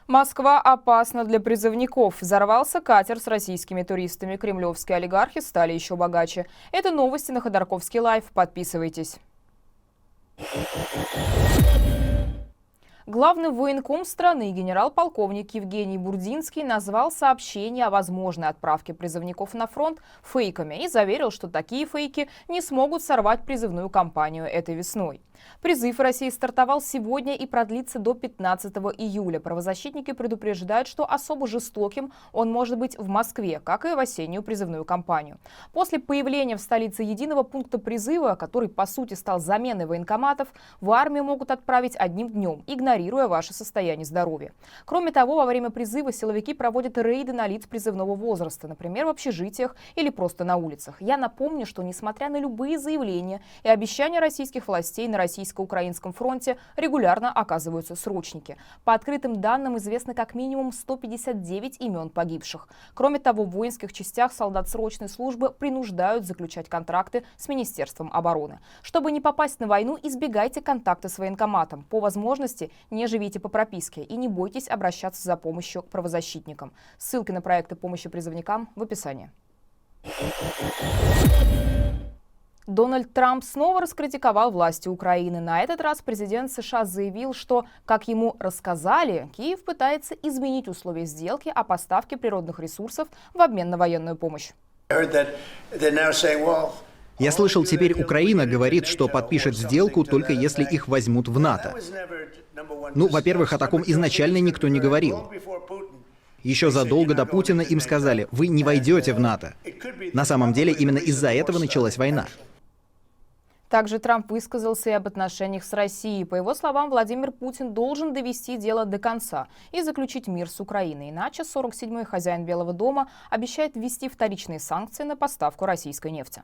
Москва опасна для призывников. Взорвался катер с российскими туристами. Кремлевские олигархи стали еще богаче. Это новости на Ходорковский лайв. Подписывайтесь. Главный военком страны генерал-полковник Евгений Бурдинский назвал сообщение о возможной отправке призывников на фронт фейками и заверил, что такие фейки не смогут сорвать призывную кампанию этой весной. Призыв в России стартовал сегодня и продлится до 15 июля. Правозащитники предупреждают, что особо жестоким он может быть в Москве, как и в осеннюю призывную кампанию. После появления в столице единого пункта призыва, который по сути стал заменой военкоматов, в армию могут отправить одним днем, игнорируя ваше состояние здоровья. Кроме того, во время призыва силовики проводят рейды на лиц призывного возраста, например, в общежитиях или просто на улицах. Я напомню, что несмотря на любые заявления и обещания российских властей на российско-украинском фронте регулярно оказываются срочники. По открытым данным известно как минимум 159 имен погибших. Кроме того, в воинских частях солдат срочной службы принуждают заключать контракты с Министерством обороны. Чтобы не попасть на войну, избегайте контакта с военкоматом. По возможности не живите по прописке и не бойтесь обращаться за помощью к правозащитникам. Ссылки на проекты помощи призывникам в описании. Дональд Трамп снова раскритиковал власти Украины. На этот раз президент США заявил, что, как ему рассказали, Киев пытается изменить условия сделки о поставке природных ресурсов в обмен на военную помощь. Я слышал, теперь Украина говорит, что подпишет сделку только если их возьмут в НАТО. Ну, во-первых, о таком изначально никто не говорил. Еще задолго до Путина им сказали: вы не войдете в НАТО. На самом деле, именно из-за этого началась война. Также Трамп высказался и об отношениях с Россией. По его словам, Владимир Путин должен довести дело до конца и заключить мир с Украиной. Иначе 47-й хозяин Белого дома обещает ввести вторичные санкции на поставку российской нефти.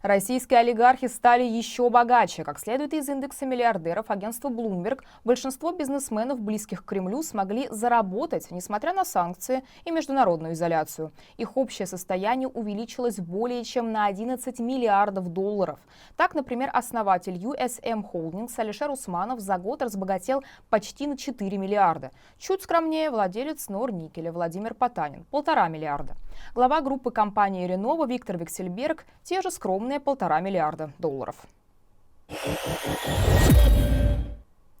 Российские олигархи стали еще богаче. Как следует из индекса миллиардеров агентства Bloomberg, большинство бизнесменов, близких к Кремлю, смогли заработать, несмотря на санкции и международную изоляцию. Их общее состояние увеличилось более чем на 11 миллиардов долларов. Так, например, основатель USM Holdings Алишер Усманов за год разбогател почти на 4 миллиарда. Чуть скромнее владелец Норникеля Владимир Потанин – 1,5 миллиарда. Глава группы компании Renova Виктор Вексельберг – те же скромные 1,5 миллиарда долларов.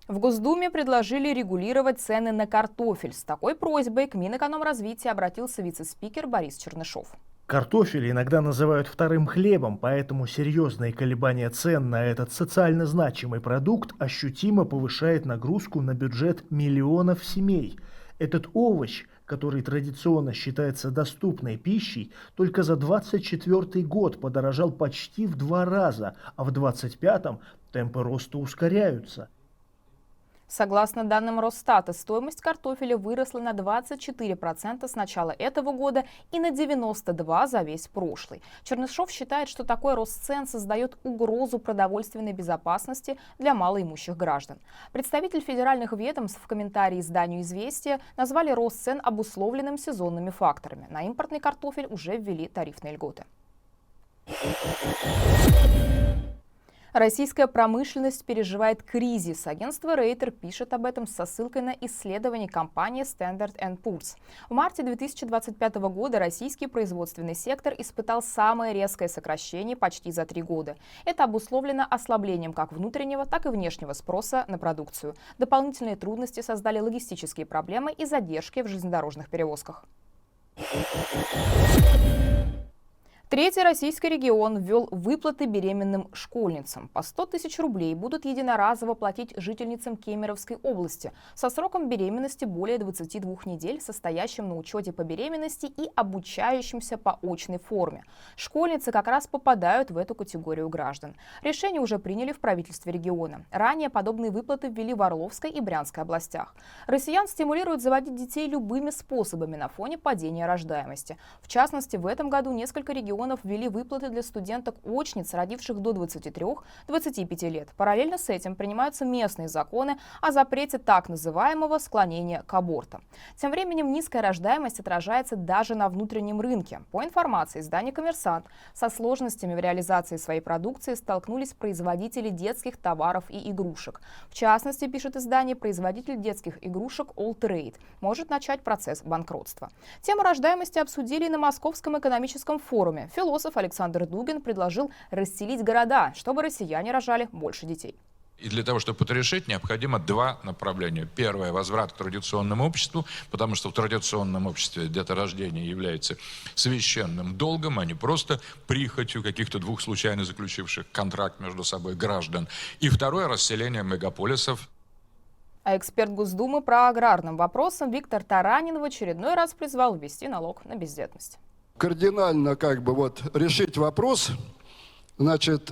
В Госдуме предложили регулировать цены на картофель. С такой просьбой к Минэкономразвития обратился вице-спикер Борис Чернышов. Картофель иногда называют вторым хлебом, поэтому серьезные колебания цен на этот социально значимый продукт ощутимо повышает нагрузку на бюджет миллионов семей. Этот овощ, который традиционно считается доступной пищей, только за 2024 год подорожал почти в 2 раза, а в 2025 темпы роста ускоряются. Согласно данным Росстата, стоимость картофеля выросла на 24% с начала этого года и на 92% за весь прошлый. Чернышов считает, что такой рост цен создает угрозу продовольственной безопасности для малоимущих граждан. Представитель федеральных ведомств в комментарии изданию «Известия» назвали рост цен обусловленным сезонными факторами. На импортный картофель уже ввели тарифные льготы. Российская промышленность переживает кризис. Агентство Рейтер пишет об этом со ссылкой на исследование компании Standard & Poor's. В марте 2025 года российский производственный сектор испытал самое резкое сокращение почти за 3 года. Это обусловлено ослаблением как внутреннего, так и внешнего спроса на продукцию. Дополнительные трудности создали логистические проблемы и задержки в железнодорожных перевозках. Третий российский регион ввел выплаты беременным школьницам. По 100 тысяч рублей будут единоразово платить жительницам Кемеровской области со сроком беременности более 22 недель, состоящим на учете по беременности и обучающимся по очной форме. Школьницы как раз попадают в эту категорию граждан. Решение уже приняли в правительстве региона. Ранее подобные выплаты ввели в Орловской и Брянской областях. Россиян стимулируют заводить детей любыми способами на фоне падения рождаемости. В частности, в этом году несколько регионов регионов ввели выплаты для студенток-очниц, родивших до 23-25 лет. Параллельно с этим принимаются местные законы о запрете так называемого склонения к абортам. Тем временем низкая рождаемость отражается даже на внутреннем рынке. По информации издания «Коммерсант», со сложностями в реализации своей продукции столкнулись производители детских товаров и игрушек. В частности, пишет издание, производитель детских игрушек All Trade может начать процесс банкротства. Тему рождаемости обсудили и на Московском экономическом форуме. Философ Александр Дубин предложил расселить города, чтобы россияне рожали больше детей. И для того, чтобы это решить, необходимо два направления. Первое – возврат к традиционному обществу, потому что в традиционном обществе деторождение является священным долгом, а не просто прихотью каких-то двух случайно заключивших контракт между собой граждан. И второе – расселение мегаполисов. А эксперт Госдумы по аграрным вопросам Виктор Таранин в очередной раз призвал ввести налог на бездетность. Кардинально решить вопрос, значит,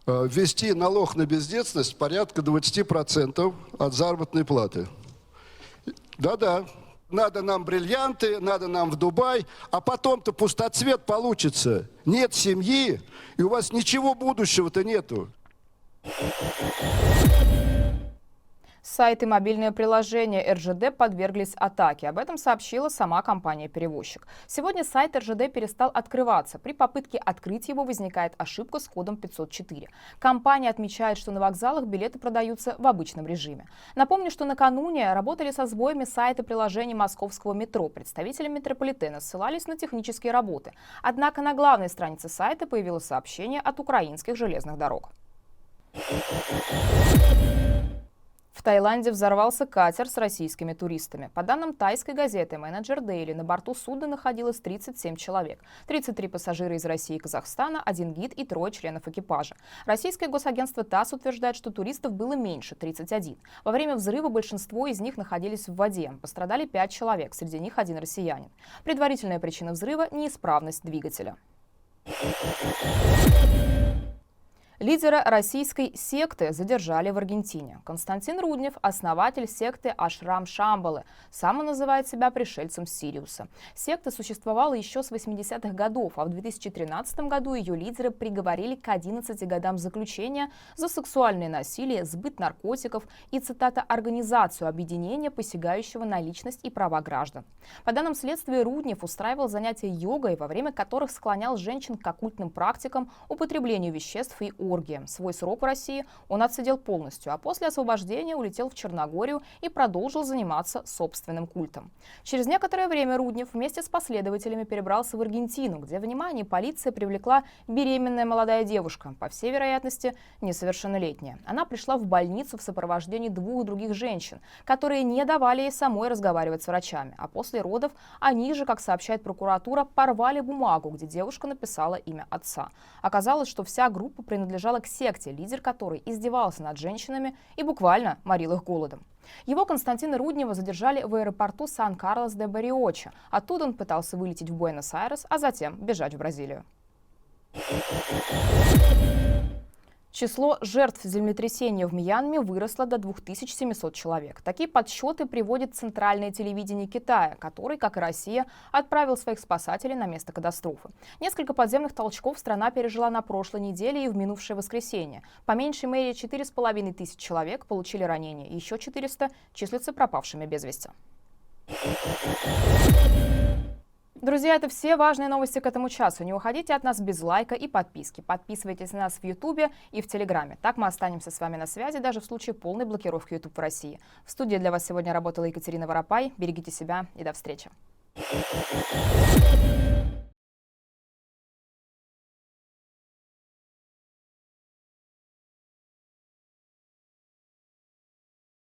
ввести налог на бездетность порядка 20% от заработной платы. Да-да, надо нам бриллианты, надо нам в Дубай, а потом-то пустоцвет получится. Нет семьи, и у вас ничего будущего-то нету. Сайты и мобильные приложения РЖД подверглись атаке. Об этом сообщила сама компания-перевозчик. Сегодня сайт РЖД перестал открываться. При попытке открыть его возникает ошибка с кодом 504. Компания отмечает, что на вокзалах билеты продаются в обычном режиме. Напомню, что накануне работали со сбоями сайты приложений московского метро. Представители метрополитена ссылались на технические работы. Однако на главной странице сайта появилось сообщение от украинских железных дорог. В Таиланде взорвался катер с российскими туристами. По данным тайской газеты «Менеджер Дейли», на борту судна находилось 37 человек. 33 пассажира из России и Казахстана, 1 гид и 3 членов экипажа. Российское госагентство ТАСС утверждает, что туристов было меньше – 31. Во время взрыва большинство из них находились в воде. Пострадали 5 человек, среди них 1 россиянин. Предварительная причина взрыва – неисправность двигателя. Лидера российской секты задержали в Аргентине. Константин Руднев – основатель секты Ашрам Шамбалы. Сам он называет себя пришельцем Сириуса. Секта существовала еще с 80-х годов, а в 2013 году ее лидеры приговорили к 11 годам заключения за сексуальное насилие, сбыт наркотиков и, цитата, «организацию объединения, посягающего на личность и права граждан». По данным следствия, Руднев устраивал занятия йогой, во время которых склонял женщин к оккультным практикам, употреблению веществ и оргиям. Свой срок в России он отсидел полностью, а после освобождения улетел в Черногорию и продолжил заниматься собственным культом. Через некоторое время Руднев вместе с последователями перебрался в Аргентину, где внимание полиции привлекла беременная молодая девушка, по всей вероятности несовершеннолетняя. Она пришла в больницу в сопровождении 2 других женщин, которые не давали ей самой разговаривать с врачами, а после родов они же, как сообщает прокуратура, порвали бумагу, где девушка написала имя отца. Оказалось, что вся группа принадлежала к секте, лидер которой издевался над женщинами и буквально морил их голодом. Его, Константина Руднева, задержали в аэропорту Сан-Карлос-де-Бариоча. Оттуда он пытался вылететь в Буэнос-Айрес, а затем бежать в Бразилию. Число жертв землетрясения в Мьянме выросло до 2700 человек. Такие подсчеты приводит центральное телевидение Китая, который, как и Россия, отправил своих спасателей на место катастрофы. Несколько подземных толчков страна пережила на прошлой неделе и в минувшее воскресенье. По меньшей мере 4500 человек получили ранения, еще 400 числятся пропавшими без вести. Друзья, это все важные новости к этому часу. Не уходите от нас без лайка и подписки. Подписывайтесь на нас в Ютубе и в Телеграме. Так мы останемся с вами на связи даже в случае полной блокировки YouTube в России. В студии для вас сегодня работала Екатерина Воропай. Берегите себя и до встречи.